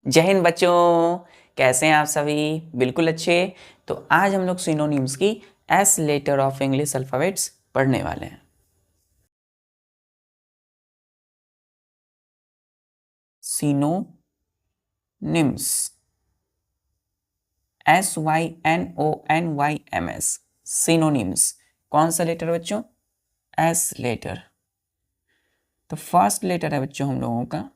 जय हिंद बच्चों, कैसे हैं आप सभी? बिल्कुल अच्छे। तो आज हम लोग सिनोनिम्स की S letter of English alphabets पढ़ने वाले हैं। Synonyms, SYNONYMS, synonyms. कौन सा लेटर बच्चों? S letter. तो फर्स्ट लेटर है बच्चों हम लोगों का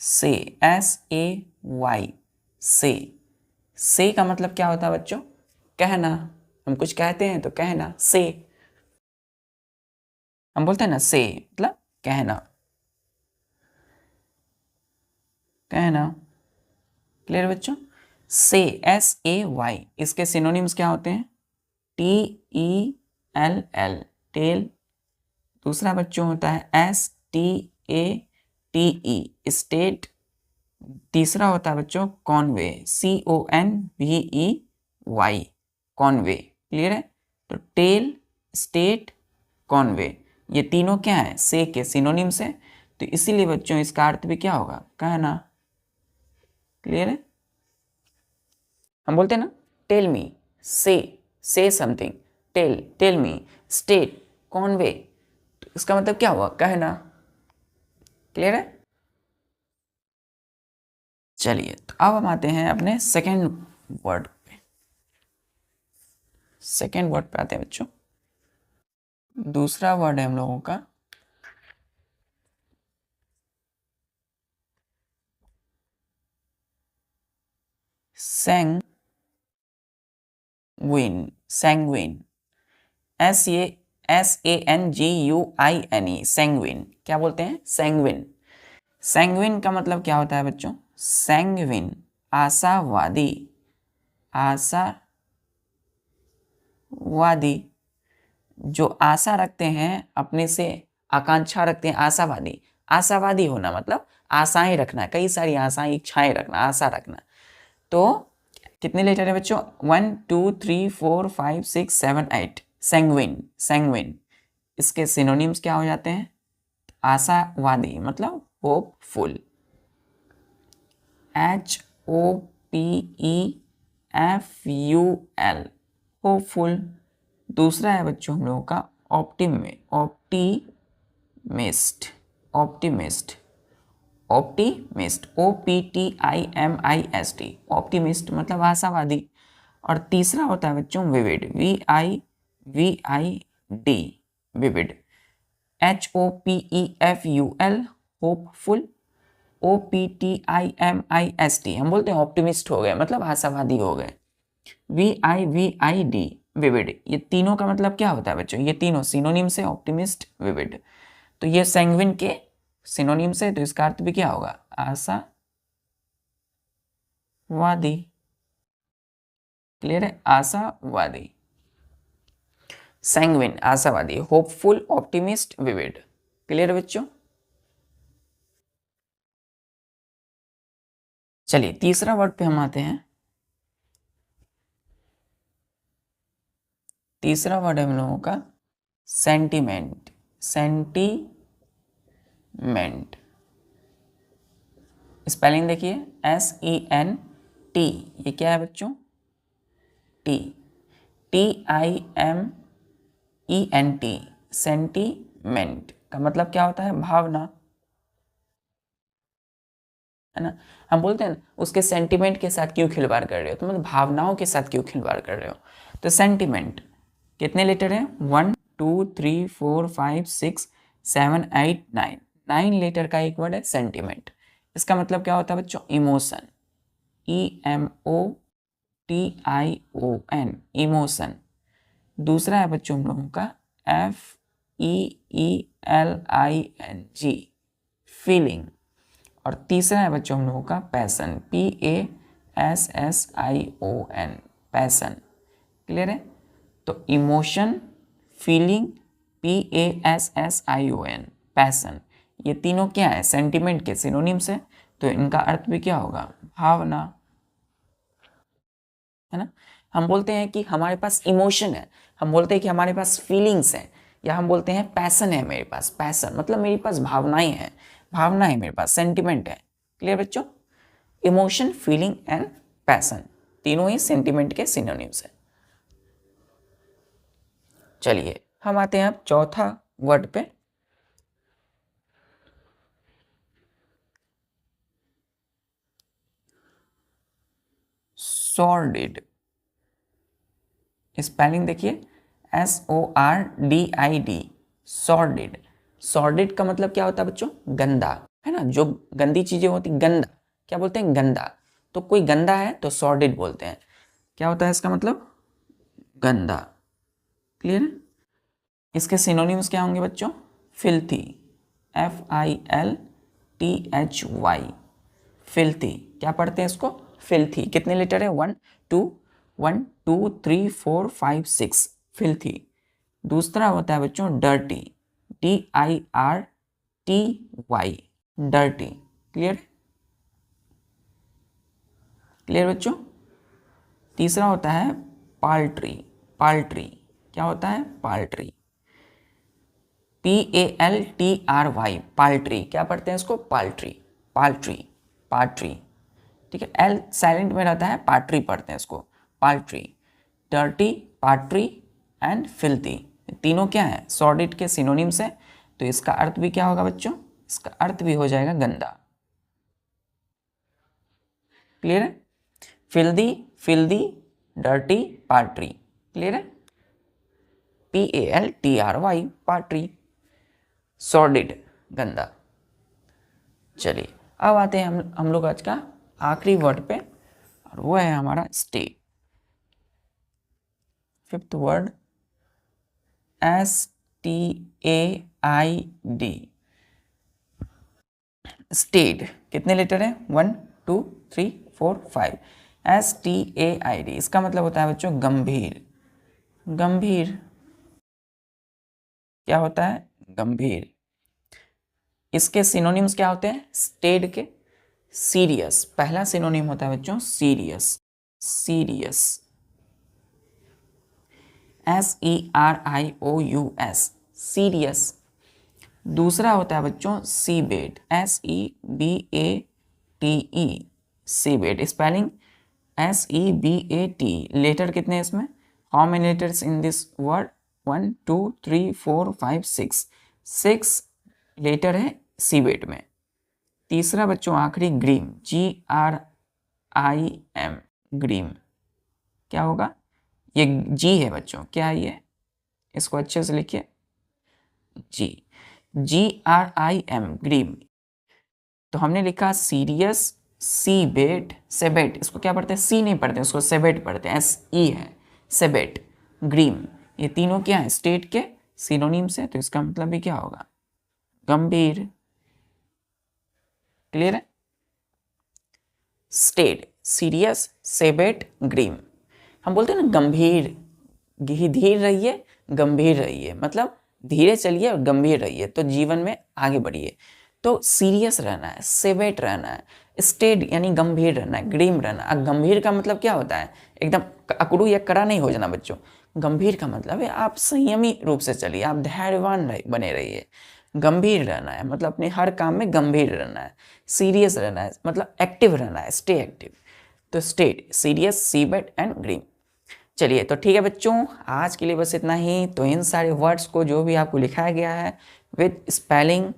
से, SAY, से का मतलब क्या होता है बच्चों? कहना। हम कुछ कहते हैं तो कहना, से। हम बोलते हैं ना से मतलब कहना, कहना। क्लियर बच्चों? से, SAY, इसके सिनोनिम्स क्या होते हैं? TELL, tell. दूसरा बच्चों होता है STATE, स्टेट। तीसरा होता है बच्चों कॉन्वे, CONVEY, कॉन्वे। क्लियर है? तो टेल, स्टेट, कॉन्वे, ये तीनों क्या है? से के सिनोनिम्स है। तो इसीलिए बच्चों इसका अर्थ भी क्या होगा? कहना। क्लियर है? हम बोलते हैं ना tell me, say something, tell me, state, convey. तो इसका मतलब क्या हुआ? कहना। क्लियर है? चलिए, तो अब हम आते हैं अपने सेकेंड वर्ड पे। सेकेंड वर्ड पे आते हैं बच्चों। दूसरा वर्ड है हम लोगों का सैंगविन, सैंगविन, SANGUINE, सैंगविन। क्या बोलते हैं? सैंगविन। सैंगविन का मतलब क्या होता है बच्चों? सैंगविन, आशावादी, आशावादी। जो आशा रखते हैं अपने से, आकांक्षा रखते हैं, आशावादी। आशावादी होना मतलब आशाएं रखना, कई सारी आशाएं, इच्छाएं रखना, आशा रखना। तो कितने लेटर है बच्चों? 1 2 3 4 5 6 7 8। Sanguine, sanguine. इसके सिनोनिम्स क्या हो जाते हैं? आशावादी मतलब होपफुल, HOPEFUL, होपफुल। दूसरा है बच्चों हम लोगों का optimist, optimist, optimist, OPTIMIST, optimist मतलब आशावादी। और तीसरा होता है बच्चों vivid, VIVID, vivid, HOPEFUL, hopeful, OPTIMIST, हम बोलते हैं ऑप्टिमिस्ट हो गए मतलब आशावादी हो गए। VIVID, vivid. ये तीनों का मतलब क्या होता है बच्चों? ये तीनों सिनोनिम से, ऑप्टिमिस्ट, विविड। तो ये सैंगविन के सिनोनिम से, तो इसका अर्थ भी क्या होगा? आशावादी। क्लियर है? आशावादी, सैंगविन आशावादी, होपफुल, ऑप्टिमिस्ट, विविड। क्लियर बच्चों? चलिए तीसरा वर्ड पे हम आते हैं। तीसरा वर्ड है हम लोगों का सेंटीमेंट, सेंटीमेंट। स्पेलिंग देखिए, SENT, ये क्या है बच्चों? टी, TIMENT, सेंटीमेंट का मतलब क्या होता है? भावना, है ना? हम बोलते हैं ना उसके सेंटीमेंट के साथ क्यों खिलवाड़ कर रहे हो, तो मतलब भावनाओं के साथ क्यों खिलवाड़ कर रहे हो। तो सेंटीमेंट कितने लेटर हैं? 1 2 3 4 5 6 7 8 9, 9 लेटर का एक वर्ड है सेंटीमेंट। इसका मतलब क्या होता है बच्चों? Emotion, EMOTION, emotion. दूसरा है बच्चों हम लोगों का FEELING, फीलिंग। और तीसरा है बच्चों हम लोगों का पैसन, PASSION, पैसन। क्लियर है? तो इमोशन, फीलिंग, PASSION, पैसन, ये तीनों क्या है? सेंटीमेंट के सिनोनिम्स है। तो इनका अर्थ भी क्या होगा? भावना, है ना? हम बोलते हैं कि हमारे पास इमोशन है, हम बोलते हैं कि हमारे पास फीलिंग्स हैं, या हम बोलते हैं पैसन है मेरे पास। पैसन मतलब मेरे पास भावनाएं हैं, भावना है मेरे पास, सेंटिमेंट है। क्लियर बच्चों? इमोशन, फीलिंग एंड पैशन, तीनों ही सेंटिमेंट के सिनोनिम्स है। चलिए हम आते हैं अब चौथा वर्ड पे। सॉर्डिड, स्पेलिंग देखिए SORDID, सॉर्डिड। सॉर्डिड का मतलब क्या होता है बच्चों? गंदा, है ना? जो गंदी चीजें होती, गंदा क्या बोलते हैं? गंदा। तो कोई गंदा है तो सॉर्डिड बोलते हैं। क्या होता है इसका मतलब? गंदा। क्लियर है? इसके सिनोनिम्स क्या होंगे बच्चों? Filthy, FILTHY, filthy. क्या पढ़ते हैं इसको? फिल्थी। कितने लेटर है? 1 2 3 4 5 6, फिल्थी। दूसरा होता है बच्चों dirty, DIRTY, dirty. Clear? Clear बच्चों? तीसरा होता है पाल्ट्री, पाल्ट्री। क्या होता है? पाल्ट्री, PALTRY, पाल्ट्री। क्या पढ़ते हैं इसको? पाल्ट्री, पाल्ट्री, पाल्ट्री। ठीक है, L साइलेंट में रहता है, पाल्ट्री पढ़ते हैं इसको, पाल्ट्री। डर्टी, पाल्ट्री एंड फिल्थी, तीनों क्या है? सॉर्डिड के सिनोनिम्स है। तो इसका अर्थ भी क्या होगा बच्चों? इसका अर्थ भी हो जाएगा गंदा। क्लियर है? Filthy, filthy, dirty, paltry. Clear है? PALTRY, paltry. सॉर्डिड, गंदा। चलिए अब आते हैं हम लोग आज का आखिरी वर्ड पे, और वो है हमारा state. Fifth word STAID, state. कितने लेटर है? 1 2 3 4 5, STAID। इसका मतलब होता है बच्चों गंभीर, गंभीर। क्या होता है? गंभीर। इसके सिनोनिम्स क्या होते हैं स्टेड के? सीरियस, पहला सिनोनिम होता है बच्चों सीरियस, सीरियस, SERIOUS, सीरियस। दूसरा होता है बच्चों sedate, SEBATE, sedate. Spelling SEBAT। Letter कितने हैं इसमें? How many letters in this word? 1 2 3 4 5 6, 6 letter है सीबेट में। तीसरा बच्चों आखिरी ग्रीम, GRIM, ग्रीम। क्या होगा? ये जी है बच्चों, क्या है ये? इसको अच्छे से लिखिए, जी, GRIM, ग्रीम। तो हमने लिखा सीरियस, सीबेट, सेबेट। इसको क्या पढ़ते हैं? सी नहीं पढ़ते, इसको सेबेट पढ़ते हैं, SE है, सेबेट, ग्रीम। ये तीनों क्या है? स्टेट के सिनोनिम्स है। तो इसका मतलब भी क्या होगा? गंभीर। क्लियर है? Staid, serious, sedate, grim. हम बोलते हैं ना गंभीर, धीर रहिए, गंभीर रहिए, मतलब धीरे चलिए और गंभीर रहिए तो जीवन में आगे बढ़िए। तो सीरियस रहना है, सेवेट रहना है, स्टेड यानी गंभीर रहना है, ग्रीम रहना है। गंभीर का मतलब क्या होता है? एकदम अकड़ू या कड़ा नहीं हो जाना बच्चों। गंभीर का मतलब है आप संयमी रूप से चलिए, आप धैर्यवान बने रहिए। गंभीर रहना है मतलब अपने हर काम में गंभीर रहना है। सीरियस रहना है मतलब एक्टिव रहना है, स्टे एक्टिव। तो state, serious, seabed and grim. चलिए तो ठीक है बच्चों, आज के लिए बस इतना ही। तो इन सारे वर्ड्स को जो भी आपको लिखाया गया है विद स्पेलिंग,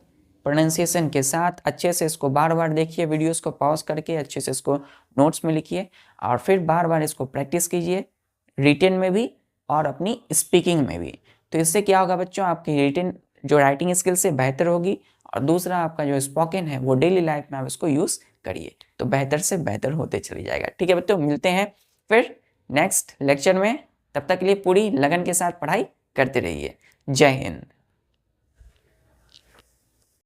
प्रोनाउंसिएशन के साथ अच्छे से इसको बार बार देखिए, वीडियोस को पॉज करके अच्छे से इसको नोट्स में लिखिए और फिर बार बार इसको प्रैक्टिस कीजिए, रिटन में भी और अपनी स्पीकिंग में भी। तो इससे क्या होगा बच्चों? आपकी रिटन जो राइटिंग स्किल से बेहतर होगी, और दूसरा आपका जो स्पोकन है वो डेली लाइफ में आप इसको यूज़ करिए तो बेहतर से बेहतर होते चली जाएगा। ठीक है बच्चों, मिलते हैं फिर नेक्स्ट लेक्चर में। तब तक के लिए पूरी लगन के साथ पढ़ाई करते रहिए। जय हिंद।